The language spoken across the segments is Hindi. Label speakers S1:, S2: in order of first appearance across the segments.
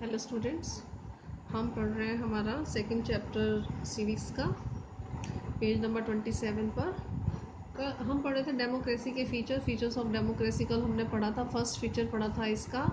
S1: हेलो स्टूडेंट्स, हम पढ़ रहे हैं हमारा सेकंड चैप्टर सीरीज़ का पेज नंबर 27 पर। हम पढ़े थे डेमोक्रेसी के फीचर्स ऑफ डेमोक्रेसी। कल हमने पढ़ा था, फर्स्ट फीचर पढ़ा था इसका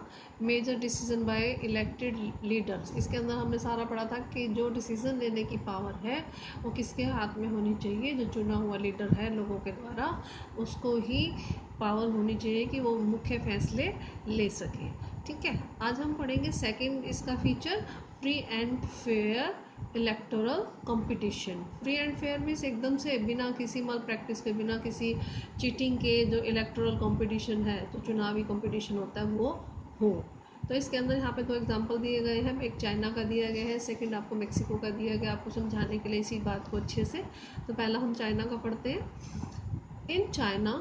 S1: major decision by elected leaders. इसके अंदर हमने सारा पढ़ा था कि जो डिसीजन लेने की पावर है वो किसके हाथ में होनी चाहिए, जो चुना हुआ लीडर है लोगों के द्वारा, उसको ही पावर होनी चाहिए कि वो मुख्य फैसले ले सके। ठीक है, आज हम पढ़ेंगे सेकंड इसका feature, free and fair electoral competition. Free and fair means एकदम से बिना किसी माल प्रैक्टिस के, बिना किसी चीटिंग के जो इलेक्टोरल कंपटीशन है, जो चुनावी कंपटीशन होता है, वो हो। तो इसके अंदर यहाँ पे दो एग्जांपल दिए गए हैं। एक चाइना का दिया गया है, सेकंड आपको मेक्सिको का दिया गया, आपको समझाने के लिए इसी बात को अच्छे से। तो पहला हम चाइना का पढ़ते हैं। In China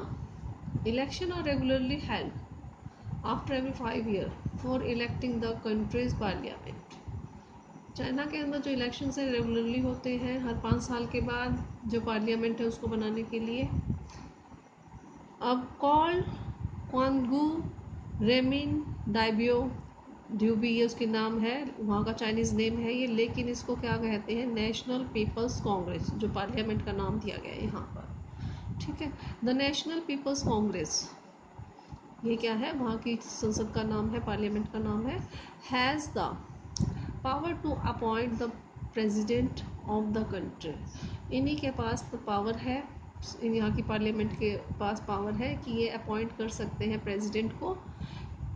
S1: election are regularly held after every 5 year for electing the country's parliament. China के अंदर जो इलेक्शन है रेगुलरली होते हैं हर 5 साल के बाद, जो पार्लियामेंट है उसको बनाने के लिए। अब कॉल्ड क्वांगू रेमिन डाइबियो ड्यूबी, ये उसके नाम है, वहाँ का चाइनीज़ नेम है ये, लेकिन इसको क्या कहते हैं, नेशनल पीपल्स कांग्रेस, जो पार्लियामेंट का नाम दिया गया है यहाँ पर। ठीक है, द नेशनल पीपल्स कांग्रेस, ये क्या है, वहाँ की संसद का नाम है, पार्लियामेंट का नाम है। Has the power to appoint the president of the country, इन्हीं के पास तो पावर है, यहाँ की पार्लियामेंट के पास पावर है कि ये अपॉइंट कर सकते हैं प्रेसिडेंट को।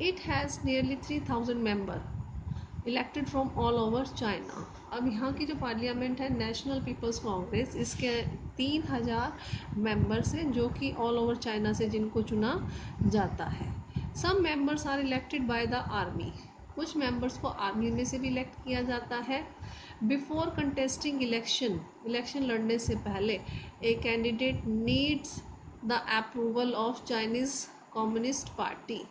S1: It has nearly 3000 member elected from all over China. अब यहाँ की जो पार्लियामेंट है नेशनल पीपल्स कांग्रेस, इसके 3000 मेंबर्स हैं जो कि ऑल ओवर चाइना से जिनको चुना जाता है। Some members are elected by the army, कुछ मेंबर्स को आर्मी में से भी इलेक्ट किया जाता है। बिफोर कंटेस्टिंग इलेक्शन लड़ने से पहले a candidate needs the approval of Chinese communist party,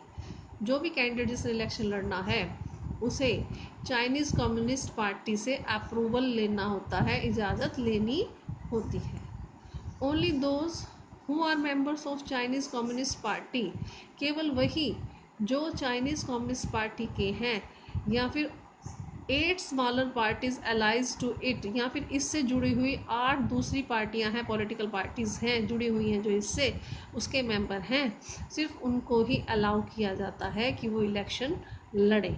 S1: जो भी कैंडिडेट जिसने इलेक्शन लड़ना है उसे चाइनीज़ कम्युनिस्ट पार्टी से अप्रूवल लेना होता है, इजाज़त लेनी होती है। Only those who are members of Chinese communist party, केवल वही जो चाइनीज़ कम्युनिस्ट पार्टी के हैं, या फिर 8 smaller parties allies to it, या फिर इससे जुड़ी हुई 8 दूसरी पार्टियां हैं, पॉलिटिकल पार्टीज़ हैं जुड़ी हुई हैं जो इससे, उसके मेंबर हैं, सिर्फ उनको ही अलाउ किया जाता है कि वो इलेक्शन लड़े,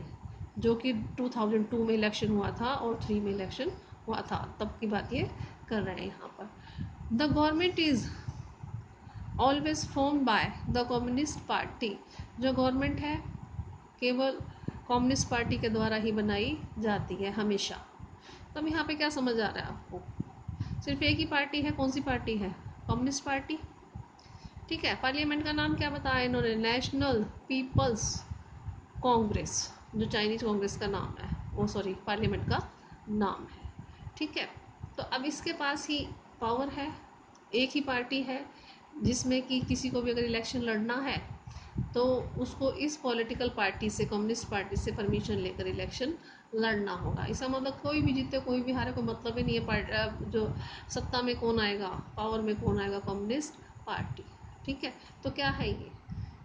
S1: जो कि 2002 में इलेक्शन हुआ था और 3 में इलेक्शन हुआ था, तब की बात ये कर रहे हैं यहाँ पर। The government is always form by the communist party, जो गवर्नमेंट है केवल कम्युनिस्ट पार्टी के द्वारा ही बनाई जाती है हमेशा। तब यहाँ पे क्या समझ आ रहा है आपको, सिर्फ एक ही पार्टी है, कौन सी पार्टी है, कम्युनिस्ट पार्टी। ठीक है, पार्लियामेंट का नाम क्या बताया इन्होंने, नेशनल पीपल्स कांग्रेस, जो चाइनीज कांग्रेस का नाम है, वो सॉरी पार्लियामेंट का नाम है। ठीक है, तो अब इसके पास ही पावर है, एक ही पार्टी है जिसमें कि किसी को भी अगर इलेक्शन लड़ना है तो उसको इस पॉलिटिकल पार्टी से, कम्युनिस्ट पार्टी से परमिशन लेकर इलेक्शन लड़ना होगा। इसका मतलब कोई भी जीते कोई भी हारे, कोई मतलब ही नहीं है जो सत्ता में कौन आएगा, पावर में कौन आएगा, कम्युनिस्ट पार्टी। ठीक है, तो क्या है ये,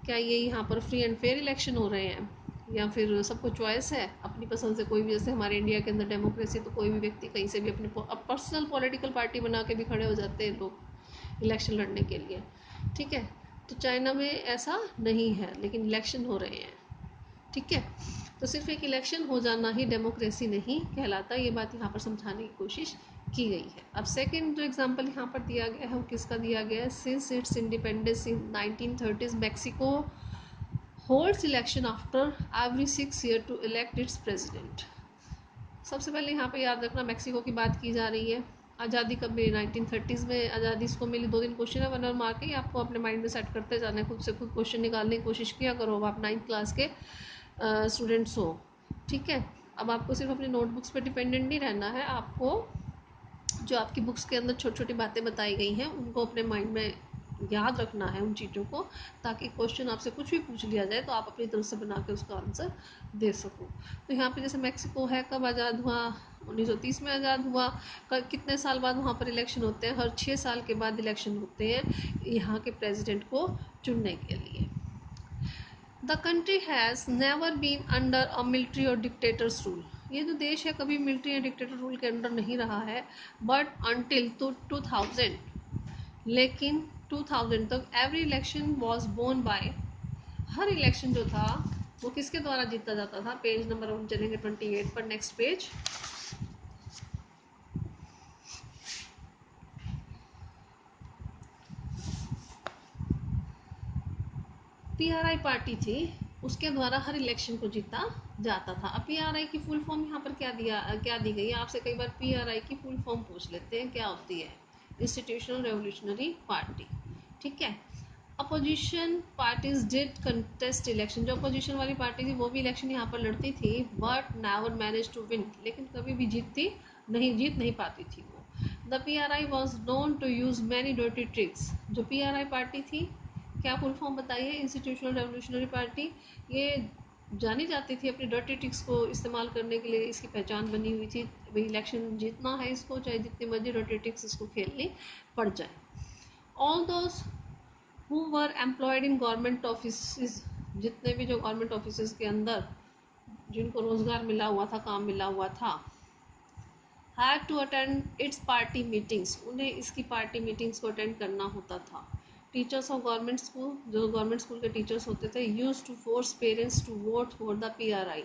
S1: क्या ये यहाँ पर फ्री एंड फेयर इलेक्शन हो रहे हैं, या फिर सबको चॉइस है अपनी पसंद से, कोई भी, जैसे हमारे इंडिया के अंदर डेमोक्रेसी, तो कोई भी व्यक्ति कहीं से भी अपनी पर्सनल पॉलिटिकल पार्टी बना के भी खड़े हो जाते हैं लोग इलेक्शन लड़ने के लिए। ठीक है, तो चाइना में ऐसा नहीं है, लेकिन इलेक्शन हो रहे हैं। ठीक है, तो सिर्फ एक इलेक्शन हो जाना ही डेमोक्रेसी नहीं कहलाता, ये बात यहाँ पर समझाने की कोशिश की गई है। अब सेकंड जो एग्जांपल यहाँ पर दिया गया है वो किसका दिया गया है, since its independence in 1930s Mexico holds election after every 6 year to elect its president. सबसे पहले यहाँ पे याद रखना मैक्सिको की बात की जा रही है। आज़ादी कब मिली, 1930s में आज़ादी इसको मिली। 2 दिन क्वेश्चन है, 1 और मार्क ही, आपको अपने माइंड में सेट करते जाना है, खुद से खुद क्वेश्चन निकालने की कोशिश किया करो। अब आप 9th क्लास के स्टूडेंट्स हो। ठीक है, अब आपको सिर्फ अपनी नोटबुक्स पे डिपेंडेंट नहीं रहना है, आपको जो आपकी बुक्स के अंदर छोटी छोटी बातें बताई गई हैं उनको अपने माइंड में याद रखना है, उन चीज़ों को, ताकि क्वेश्चन आपसे कुछ भी पूछ लिया जाए तो आप अपनी तरफ से बना के उसका आंसर दे सको। तो यहाँ पे जैसे मैक्सिको है, कब आज़ाद हुआ, 1930 में आज़ाद हुआ। कितने साल बाद वहाँ पर इलेक्शन होते हैं, हर 6 साल के बाद इलेक्शन होते हैं यहाँ के प्रेसिडेंट को चुनने के लिए। The country has never been under a military और डिक्टेटर्स रूल। ये जो देश है कभी मिलिट्री या डिक्टेटर रूल के अंडर नहीं रहा है, बट अनटिल 2000, लेकिन 2000 तक every election was won by, हर इलेक्शन जो था वो किसके द्वारा जीता जाता था। पेज नंबर हम चलेंगे 28 पर, नेक्स्ट पेज। पीआरआई पार्टी थी, उसके द्वारा हर इलेक्शन को जीता जाता था। अब पीआरआई की फुल फॉर्म यहाँ पर क्या दी गई है, आपसे कई बार पीआरआई की फुल फॉर्म पूछ लेते हैं, क्या होती है? इंस्टीट्यूशनल रेवोल्यूशनरी पार्टी, ठीक है। Opposition parties did contest election, जो अपोजिशन वाली पार्टी थी वो भी इलेक्शन यहाँ पर लड़ती थी, but never manage to win, लेकिन कभी भी जीत नहीं पाती थी वो। The PRI was known to use many dirty tricks, जो पीआरआई पार्टी थी, क्या फुल फॉर्म बताइए? Institutional revolutionary party. ये जानी जाती थी अपनी डर्टी ट्रिक्स को इस्तेमाल करने के लिए, इसकी पहचान बनी हुई थी। भाई इलेक्शन जीतना है इसको, चाहे जितनी मर्जी डर्टी ट्रिक्स इसको खेलनी पड़ जाए। All those who were employed in government office, जितने भी जो गवर्नमेंट ऑफिस के अंदर जिनको रोजगार मिला हुआ था, काम मिला हुआ था, had to attend its party meetings, उन्हें इसकी पार्टी मीटिंग्स को अटेंड करना होता था। टीचर्स ऑफ गवर्नमेंट स्कूल, जो गवर्नमेंट स्कूल के टीचर्स होते थे, use to force parents to vote for the PRI,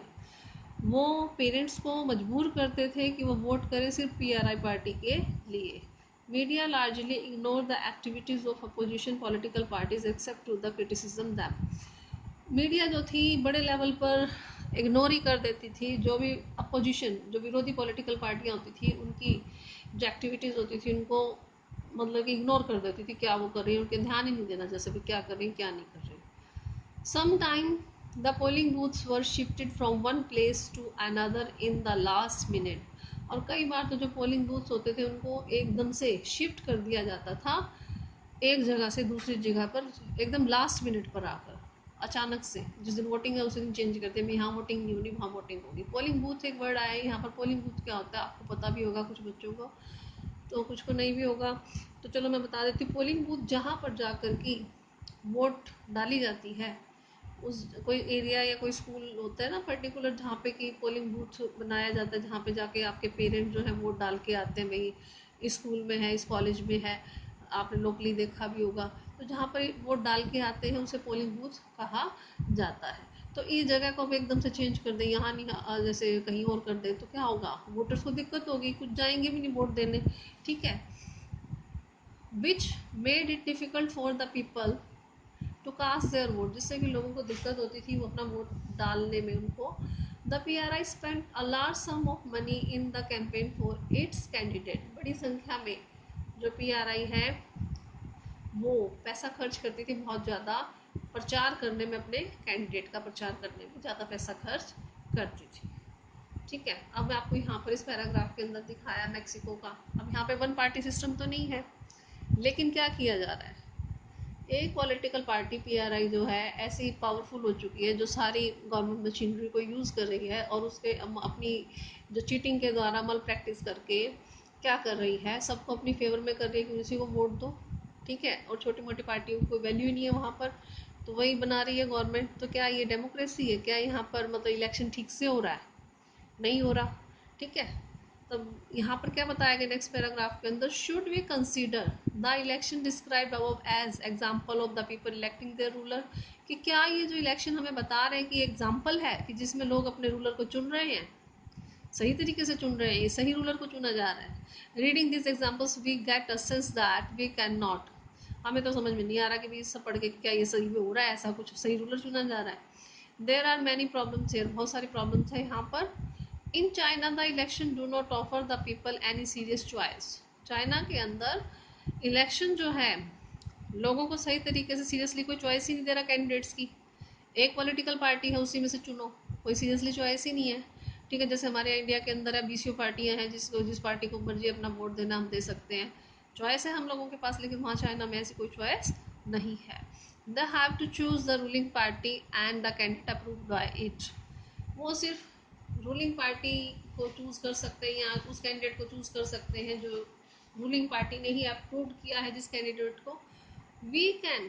S1: वो पेरेंट्स को मजबूर करते थे कि वो वोट करें सिर्फ पीआरआई पार्टी के लिए। Media largely ignore the activities of opposition political parties except to the criticism them, media जो थी बड़े लेवल पर इग्नोर ही कर देती थी जो भी अपोजिशन, जो विरोधी पॉलिटिकल पार्टियां होती थी, उनकी जो एक्टिविटीज़ होती थी उनको मतलब कि इग्नोर कर देती थी, क्या वो कर रही है, उनके ध्यान ही नहीं देना जैसे भी क्या कर रही क्या नहीं कर रही। Some time the polling booths were shifted from one place to another in the last minute, और कई बार तो जो पोलिंग बूथ्स होते थे उनको एकदम से शिफ्ट कर दिया जाता था, एक जगह से दूसरी जगह पर एकदम लास्ट मिनट पर आकर, अचानक से। जिस दिन वोटिंग है उस दिन चेंज करते हैं, यहाँ वोटिंग नहीं होनी वहाँ वोटिंग होगी। पोलिंग बूथ एक वर्ड आया है यहाँ पर, पोलिंग बूथ क्या होता है आपको पता भी होगा कुछ बच्चों को, तो कुछ को नहीं भी होगा, तो चलो मैं बता देती हूँ। पोलिंग बूथ जहाँ पर जाकर की वोट डाली जाती है, उस कोई एरिया या कोई स्कूल होता है ना पर्टिकुलर, जहाँ पे कि पोलिंग बूथ बनाया जाता है, जहाँ पे जाके आपके पेरेंट जो है वोट डाल के आते हैं, भाई इस स्कूल में है, इस कॉलेज में है, आपने लोकली देखा भी होगा, तो जहाँ पर वोट डाल के आते हैं उसे पोलिंग बूथ कहा जाता है। तो इस जगह को अब एकदम से चेंज कर दें, यहाँ नहीं जैसे कहीं और कर दे तो क्या होगा, वोटर्स को दिक्कत होगी, कुछ जाएंगे भी नहीं वोट देने, ठीक है। Which made it difficult for the people to cast their vote, जिससे कि लोगों को दिक्कत होती थी वो अपना वोट डालने में उनको। The PRI spend a large some of money in the campaign for its candidate, बड़ी संख्या में जो पीआरआई है वो पैसा खर्च करती थी बहुत ज़्यादा, प्रचार करने में, अपने कैंडिडेट का प्रचार करने में ज़्यादा पैसा खर्च करती थी, ठीक है। अब मैं आपको यहाँ पर इस पैराग्राफ के अंदर दिखाया मैक्सिको का। अब यहाँ पे वन पार्टी सिस्टम तो नहीं है, लेकिन क्या किया जा रहा है, एक पॉलिटिकल पार्टी पीआरआई जो है ऐसी पावरफुल हो चुकी है, जो सारी गवर्नमेंट मशीनरी को यूज़ कर रही है और उसके अपनी जो चीटिंग के द्वारा मल प्रैक्टिस करके क्या कर रही है, सबको अपनी फेवर में कर रही है कि उसी को वोट दो, ठीक है। और छोटी मोटी पार्टियों की कोई वैल्यू ही नहीं है वहाँ पर, तो वही बना रही है गवर्नमेंट। तो क्या ये डेमोक्रेसी है? क्या यहाँ पर मतलब इलेक्शन ठीक से हो रहा है? नहीं हो रहा, ठीक है। तब यहाँ पर क्या बताया गया नेक्स्ट पैराग्राफ के अंदर, should we consider the election described above as example of the people electing their ruler, कि क्या ये जो इलेक्शन हमें बता रहे हैं कि एग्जाम्पल है कि जिसमें लोग अपने रूलर को चुन रहे हैं, सही तरीके से चुन रहे हैं, ये सही रूलर को चुना जा रहा है। Reading this examples we get a sense that we can not, हमें तो समझ में नहीं आ रहा कि भी सब पढ़ के क्या ये सही में हो रहा है, ऐसा कुछ सही रूलर चुना जा रहा है। There are many problems here, बहुत सारी प्रॉब्लम्स है यहाँ पर। In China the election do not offer the people any serious choice, China के अंदर इलेक्शन जो है लोगों को सही तरीके से सीरियसली कोई चॉइस ही नहीं दे रहा कैंडिडेट्स की। एक पॉलिटिकल पार्टी है उसी में से चुनो, कोई सीरियसली चॉइस ही नहीं है, ठीक है। जैसे हमारे यहाँ इंडिया के अंदर है 20 पार्टियाँ हैं, जिस पार्टी को मर्जी अपना वोट देना हम दे सकते हैं, चॉइस है हम लोगों के पास, लेकिन वहाँ चाइना में ऐसी कोई चॉइस नहीं है। They have to choose the ruling party and the candidate approved by it, वो सिर्फ रूलिंग पार्टी को चूज कर सकते हैं या उस कैंडिडेट को चूज कर सकते हैं जो रूलिंग पार्टी ने ही अप्रूव किया है जिस कैंडिडेट को। We can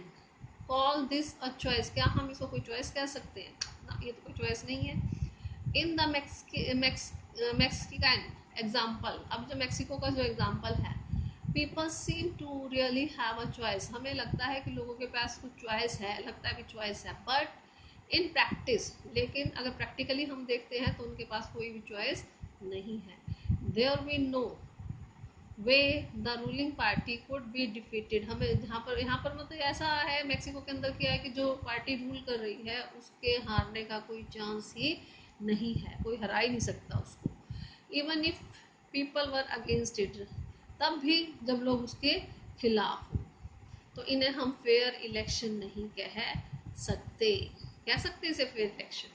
S1: call this a choice, क्या हम इसको कोई चॉइस कह सकते हैं? ना, ये तो कोई चॉइस नहीं है। इन द मैक्सिकन एग्जाम्पल, अब जो मैक्सिको का जो एग्जाम्पल है, people seem to really have a choice, हमें लगता है कि लोगों के पास कुछ चॉइस है, लगता है कि चॉइस है, बट इन प्रैक्टिस, लेकिन अगर प्रैक्टिकली हम देखते हैं तो उनके पास कोई भी चॉइस नहीं है। There we no way the ruling party could be defeated, हमें यहाँ पर मतलब ऐसा है मेक्सिको के अंदर क्या है कि जो पार्टी रूल कर रही है उसके हारने का कोई चांस ही नहीं है, कोई हरा ही नहीं सकता उसको। Even if people were against it, तब भी जब लोग उसके खिलाफ हों, तो इन्हें हम फेयर इलेक्शन नहीं कह सकते। कह सकते इसे फेयर इलेक्शन?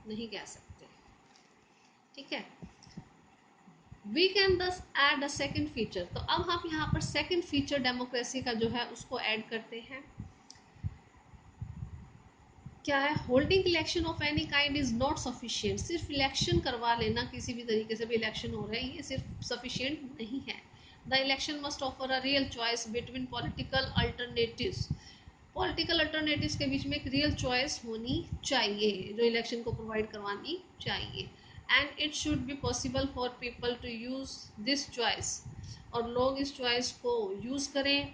S1: नहीं कह सकते। ठीक है, वी कैन दस एड अ सेकेंड फीचर, तो अब हम यहाँ पर सेकेंड फीचर डेमोक्रेसी का जो है उसको ऐड करते हैं। क्या है? Holding election of any kind is not sufficient, सिर्फ इलेक्शन करवा लेना, किसी भी तरीके से भी इलेक्शन हो रहे हैं, ये सिर्फ सफिशिएंट नहीं है। The election must offer a real choice between political alternatives, political alternatives के बीच में एक रियल चॉइस होनी चाहिए जो इलेक्शन को प्रोवाइड करवानी चाहिए। And it should be possible for people to use this choice, और लोग इस चॉइस को यूज करें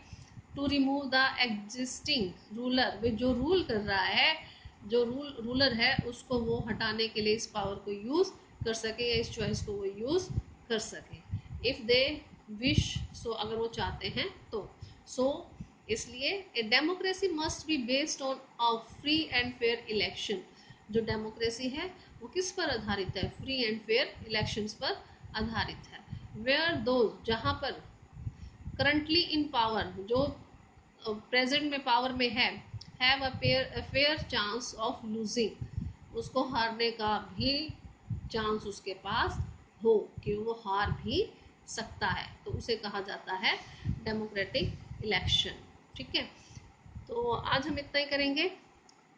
S1: to remove the existing ruler, जो रूल कर रहा है, जो रूलर है उसको वो हटाने के लिए इस पावर को यूज कर सके या इस चॉइस को वो यूज कर सके। इफ दे विश, सो अगर वो चाहते हैं तो। सो इसलिए a democracy must be based on a free and fair election, जो डेमोक्रेसी है वो किस पर आधारित है? फ्री एंड फेयर इलेक्शंस पर आधारित है। वेयर दो, जहाँ पर करंटली इन पावर, जो प्रेजेंट में पावर में है, have a fair chance of losing, उसको हारने का भी चांस उसके पास हो कि वो हार भी सकता है, तो उसे कहा जाता है डेमोक्रेटिक इलेक्शन। ठीक है, तो आज हम इतना ही करेंगे।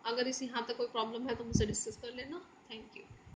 S1: अगर इस यहाँ तक कोई प्रॉब्लम है तो मुझसे डिस्कस कर लेना। Thank you.